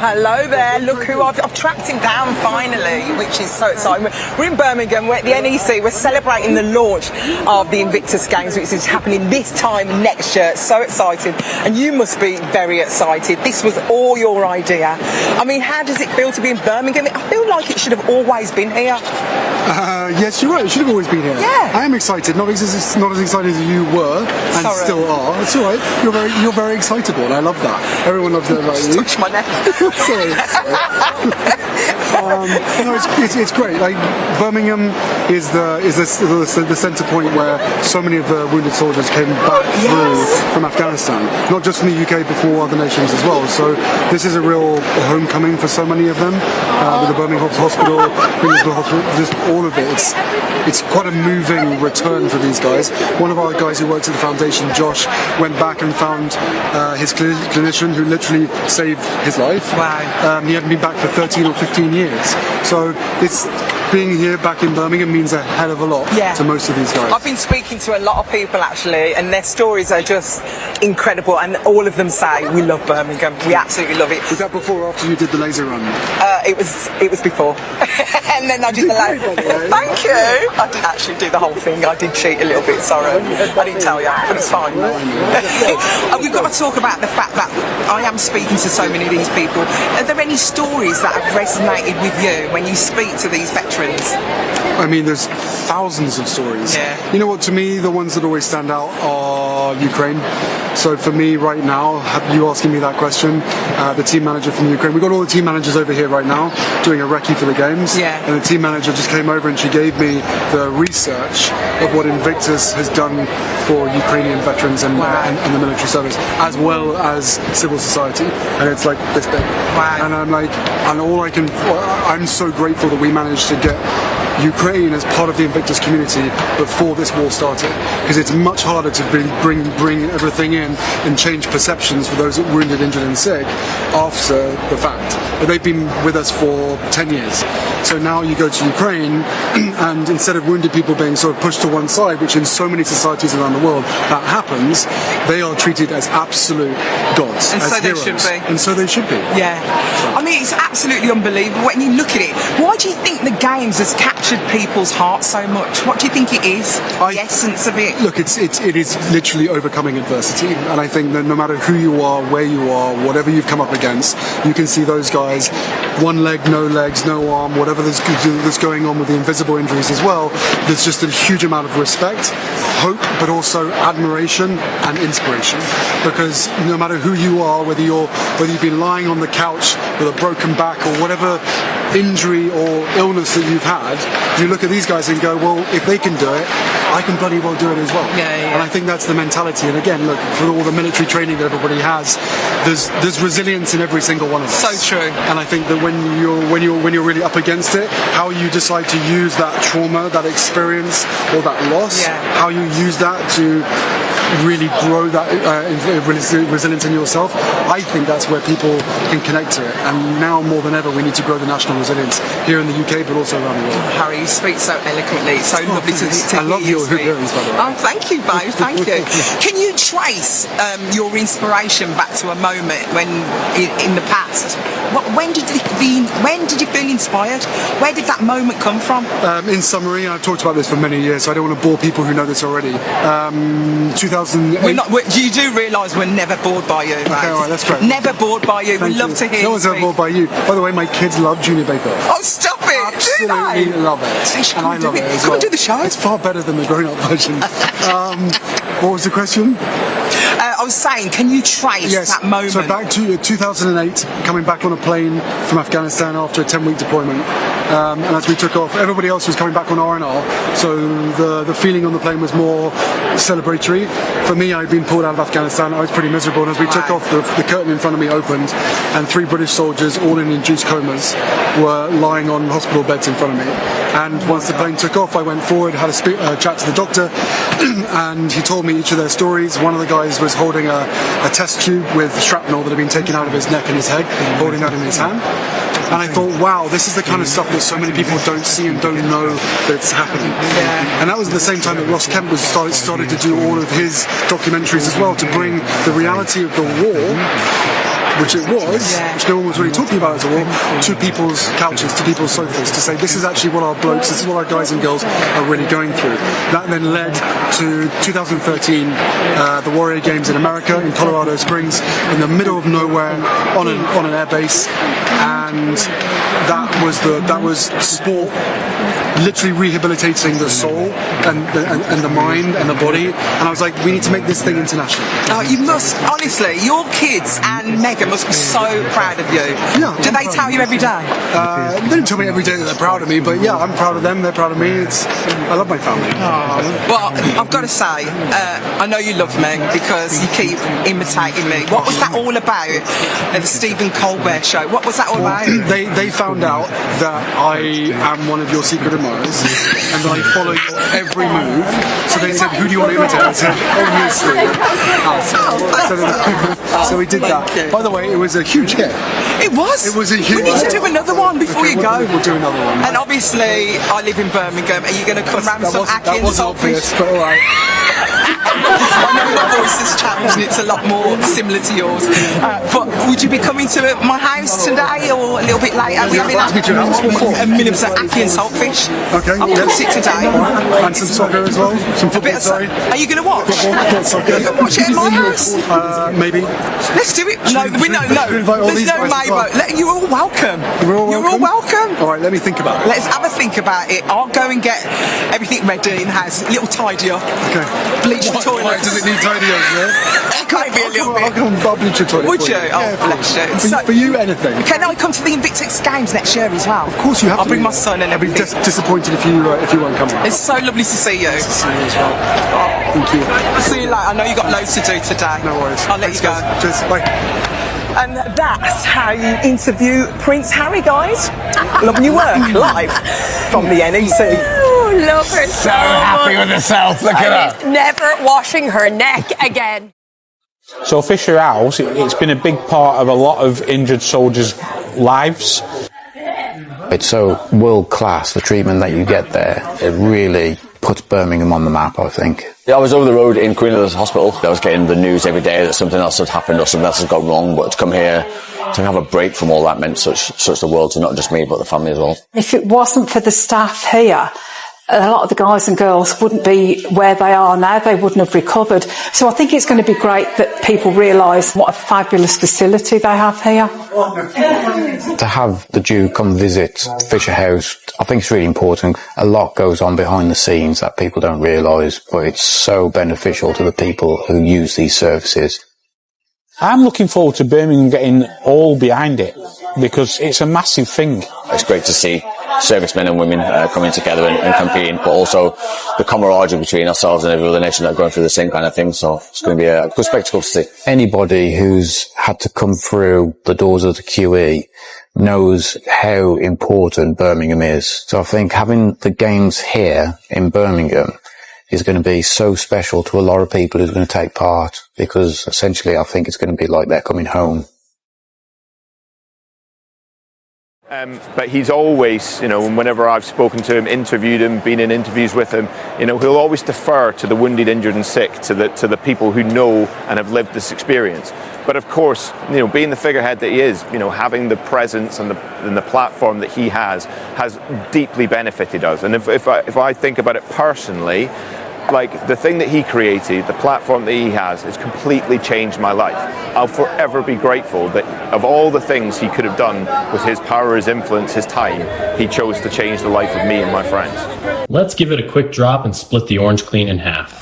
Hello there, look who I've tracked him down finally, which is so exciting. We're in Birmingham, we're at the NEC, we're celebrating the launch of the Invictus Games, which is happening this time next year. So excited, and you must be very excited. This was all your idea. I mean, how does it feel to be in Birmingham? I feel like it should have always been here. Yes, you're right, it should have always been here. Yeah. I am excited, not as excited as you were, and Sorry. still are. It's alright, you're very excitable, and I love that. Everyone loves that about you. Touch my neck. Sorry. No, it's great. Like, Birmingham is the centre point where so many of the wounded soldiers came back through from Afghanistan, not just from the UK but from all other nations as well. So this is a real homecoming for so many of them. With the Birmingham Hospital, just all of it. It's quite a moving return for these guys. One of our guys who works at the foundation, Josh, went back and found his clinician who literally saved his life. Wow. He hadn't been back for 13 or 15 years. So being here back in Birmingham means a hell of a lot to most of these guys. I've been speaking to a lot of people actually, and their stories are just incredible, and all of them say we love Birmingham, we absolutely love it. Was that before or after you did the laser run? It was before. And then I did the laser. Thank you. I didn't actually do the whole thing. I did cheat a little bit. Sorry, I didn't tell you, but it's fine. We've got to talk about the fact that I am speaking to so many of these people. Are there any stories that have resonated with you when you speak to these veterans? I mean, there's thousands of stories. Yeah. You know what? To me, the ones that always stand out are Ukraine. So for me, right now, you asking me that question, the team manager from Ukraine. We've got all the team managers over here right now doing a recce for the games. Yeah. And the team manager just came over and she gave me the research of what Invictus has done for Ukrainian veterans and the military service, as well as civil society. And it's like this big. Wow. And I'm like, I'm so grateful that we managed to get Ukraine as part of the Invictus community before this war started, because it's much harder to bring everything in and change perceptions for those wounded, injured and sick after the fact. But they've been with us for 10 years. So now you go to Ukraine and instead of wounded people being sort of pushed to one side, which in so many societies around the world that happens, they are treated as absolute gods, and as so heroes. They should be. And so they should be. Yeah. I mean, it's absolutely unbelievable when you look at it. Why do you think the games has captured people's hearts so much? What do you think it is? The essence of it? Look, it is literally overcoming adversity, and I think that no matter who you are, where you are, whatever you've come up against, you can see those guys, one leg, no legs, no arm, whatever that's going on with the invisible injuries as well. There's just a huge amount of respect, hope, but also admiration and inspiration, because no matter who you are, whether you've been lying on the couch with a broken back or whatever injury or illness that you've had, you look at these guys and go, well, if they can do it, I can bloody well do it as well. Yeah. And I think that's the mentality. And again, look, for all the military training that everybody has, there's resilience in every single one of us. So true. And I think that when you're really up against it, how you decide to use that trauma, that experience, or that loss, how you use that to really grow that resilience in yourself, I think that's where people can connect to it. And now more than ever, we need to grow the national resilience here in the UK, but also around the world. Harry, you speak so eloquently. It's so lovely to I love your hoodlums, by the way. Oh, thank you both. Thank you. Can you trace your inspiration back to a moment when, in the past, when did you feel inspired? Where did that moment come from? In summary, I've talked about this for many years, so I don't want to bore people who know this already. 2008. You do realise we're never bored by you, right? Okay, all right, that's great. Never bored by you. We love to hear you. No one's ever bored by you. By the way, my kids love Junior Bake Off. Oh, stop it! Absolutely Do they? love it. And I love it as well. Come and do the show. It's far better than the grown-up version. What was the question? I was saying, can you trace that moment? So back to 2008, coming back on a plane from Afghanistan after a 10-week deployment. And as we took off, everybody else was coming back on R&R, so the feeling on the plane was more celebratory. For me, I'd been pulled out of Afghanistan, I was pretty miserable, and as we took off, the curtain in front of me opened, and 3 British soldiers, all in induced comas, were lying on hospital beds in front of me. And once the plane took off, I went forward, had a chat to the doctor, and he told me each of their stories. One of the guys was holding a test tube with shrapnel that had been taken out of his neck and his head, holding that in his hand. And I thought, wow, this is the kind of stuff that so many people don't see and don't know that's happening. And that was at the same time that Ross Kemp started to do all of his documentaries as well, to bring the reality of the war which it was, which no one was really talking about at all, to people's couches, to people's sofas, to say this is actually what our blokes, this is what our guys and girls are really going through. That then led to 2013, the Warrior Games in America, in Colorado Springs, in the middle of nowhere, on an air base, and that was sport literally rehabilitating the soul and the mind and the body, and I was like, we need to make this thing international. Oh, you must, honestly, your kids and Megan must be so proud of you. Yeah, do they tell you every day? They don't tell me every day that they're proud of me, but yeah, I'm proud of them, they're proud of me. I love my family. Well, I've got to say, I know you love me because you keep imitating me. What was that all about at the Stephen Colbert show? What was that all about? They found out that I am one of your secret admirers and that I follow your every move, so they said, who do you want to imitate? I said, obviously Alison. So we did that. By the way, it was a huge hit. It was? It was a huge hit. We need to do another one before you go. We'll do another one. And obviously, I live in Birmingham. Are you going to come round with some ackee and saltfish? Obvious, but alright. I know my voice has changed and it's a lot more similar to yours. But would you be coming to my house today or a little bit later? We're having a minimum ackee and saltfish. Okay. I'll cook it today. And some soccer as well. Some football, sorry. Are you going to watch? Soccer. You can watch it at my house. Maybe. Let's do it. No. There's no maybe. You're all welcome. You're all welcome? All right, let me think about it. Let's have a think about it. I'll go and get everything ready in the house. A little tidy up. Okay. Bleach the toilet. Why does it need tidy up, Maybe a little bit. I'll bleach your toilet. Would you? Oh, bless you. For you, anything. Can I come to the Invictus Games next year as well? Of course you have to. I'll bring my son and everything. I'll be disappointed if you won't come. It's so lovely to see you. Nice to see you as well. Thank you. I'll see you later. I know you've got loads to do today. No worries. I'll let you go. Cheers. Bye. And that's how you interview Prince Harry, guys. Loving your work live from the NEC. Oh, love her so happy much. with herself. Look at her. Never washing her neck again. So Fisher House, it's been a big part of a lot of injured soldiers' lives. It's so world class, the treatment that you get there. It really puts Birmingham on the map, I think. Yeah, I was over the road in Queen Elizabeth Hospital. I was getting the news every day that something else had happened or something else had gone wrong, but to come here to have a break from all that meant such the world to not just me but the family as well. If it wasn't for the staff here, a lot of the guys and girls wouldn't be where they are now. They wouldn't have recovered. So I think it's going to be great that people realise what a fabulous facility they have here. To have the Duke come visit Fisher House, I think it's really important. A lot goes on behind the scenes that people don't realise, but it's so beneficial to the people who use these services. I'm looking forward to Birmingham getting all behind it because it's a massive thing. It's great to see servicemen and women coming together and competing, but also the camaraderie between ourselves and every other nation that are going through the same kind of thing. So it's going to be a good spectacle to see. Anybody who's had to come through the doors of the QE knows how important Birmingham is. So I think having the games here in Birmingham is going to be so special to a lot of people who's going to take part, because essentially I think it's going to be like they're coming home. But he's always, whenever I've spoken to him, interviewed him, been in interviews with him, he'll always defer to the wounded, injured and sick, to the people who know and have lived this experience. But of course, being the figurehead that he is, having the presence and the platform that he has deeply benefited us. And if I think about it personally, like the thing that he created, the platform that he has completely changed my life. I'll forever be grateful that of all the things he could have done with his power, his influence, his time, he chose to change the life of me and my friends. Let's give it a quick drop and split the orange clean in half.